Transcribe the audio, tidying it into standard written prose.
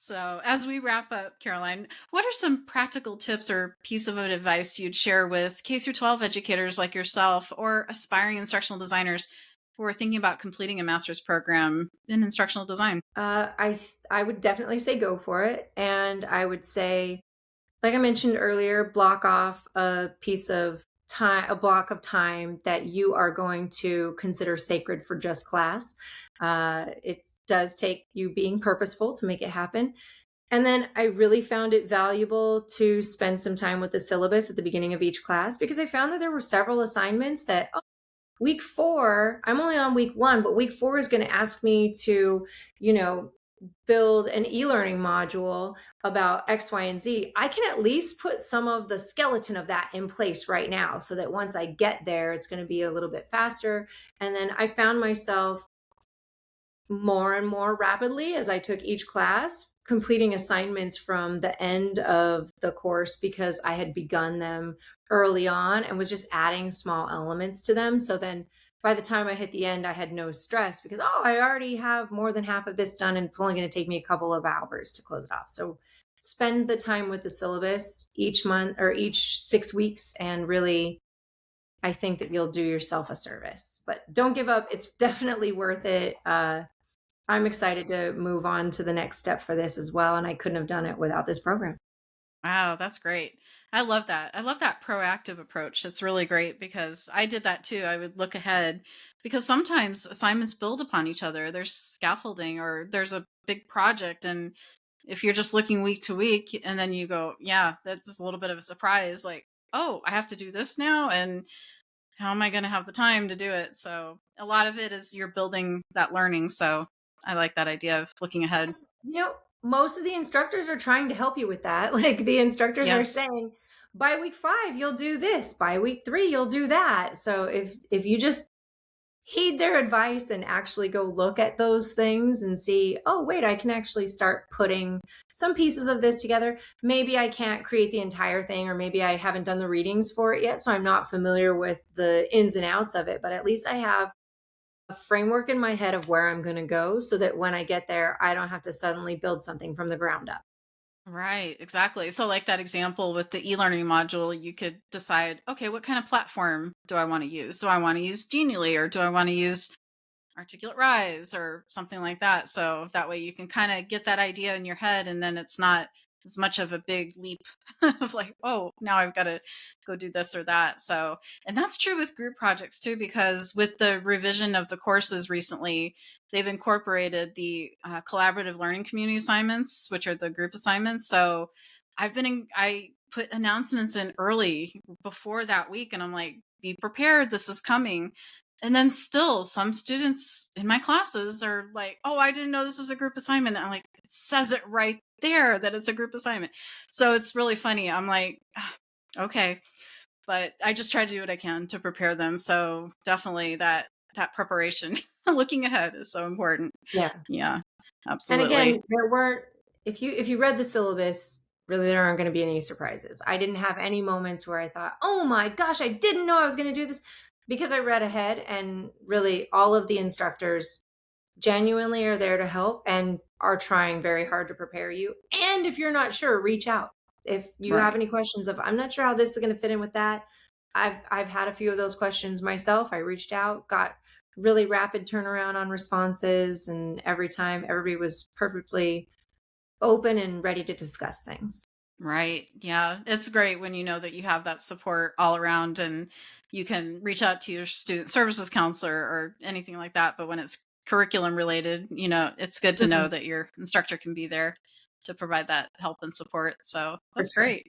So, as we wrap up, Caroline, what are some practical tips or piece of advice you'd share with K through 12 educators like yourself or aspiring instructional designers who are thinking about completing a master's program in instructional design? I would definitely say go for it, and I would say, like I mentioned earlier, block off a block of time that you are going to consider sacred for just class. It does take you being purposeful to make it happen. And then I really found it valuable to spend some time with the syllabus at the beginning of each class because I found that there were several assignments that, oh, week 4, I'm only on week 1, but week 4 is going to ask me to, you know, build an e-learning module about X, Y, and Z. I can at least put some of the skeleton of that in place right now so that once I get there, it's going to be a little bit faster. And then I found myself more and more rapidly as I took each class, completing assignments from the end of the course because I had begun them early on and was just adding small elements to them. So then by the time I hit the end, I had no stress because, oh, I already have more than half of this done and it's only going to take me a couple of hours to close it off. So spend the time with the syllabus each month or each 6 weeks and really I think that you'll do yourself a service, but don't give up. It's definitely worth it. I'm excited to move on to the next step for this as well, and I couldn't have done it without this program. Wow, that's great. I love that. I love that proactive approach. It's really great because I did that too. I would look ahead because sometimes assignments build upon each other. There's scaffolding or there's a big project. And if you're just looking week to week and then you go, yeah, that's a little bit of a surprise. Like, oh, I have to do this now. And how am I going to have the time to do it? So a lot of it is you're building that learning. So I like that idea of looking ahead. You know, most of the instructors are trying to help you with that. Like the instructors are Yes. saying, by week 5, you'll do this. By week 3, you'll do that. So if you just heed their advice and actually go look at those things and see, oh, wait, I can actually start putting some pieces of this together. Maybe I can't create the entire thing, or maybe I haven't done the readings for it yet. So I'm not familiar with the ins and outs of it, but at least I have a framework in my head of where I'm going to go so that when I get there, I don't have to suddenly build something from the ground up. Right, exactly. So, like that example with the e-learning module, you could decide, okay, what kind of platform do I want to use? Do I want to use Genially or do I want to use Articulate Rise or something like that? So that way you can kind of get that idea in your head and then it's not as much of a big leap of like, oh, now I've got to go do this or that. So, and that's true with group projects too, because with the revision of the courses recently, they've incorporated the collaborative learning community assignments, which are the group assignments. So I put announcements in early before that week and I'm like, be prepared, this is coming. And then still some students in my classes are like, oh, I didn't know this was a group assignment. And I'm like, it says it right there that it's a group assignment. So it's really funny. I'm like, "Ah, okay. But I just try to do what I can to prepare them. So definitely that preparation, looking ahead is so important. Yeah. Yeah, And absolutely. again, there weren't if you read the syllabus, really there aren't going to be any surprises. I didn't have any moments where I thought, "Oh my gosh, I didn't know I was going to do this," because I read ahead and really all of the instructors genuinely are there to help and are trying very hard to prepare you. And if you're not sure, reach out. If you have Right. any questions of I'm not sure how this is going to fit in with that. I've had a few of those questions myself. I reached out, got really rapid turnaround on responses, and every time everybody was perfectly open and ready to discuss things. Right. Yeah. It's great when you know that you have that support all around and you can reach out to your student services counselor or anything like that. But when it's curriculum related, it's good to know Mhm. that your instructor can be there to provide that help and support. So For that's sure. great.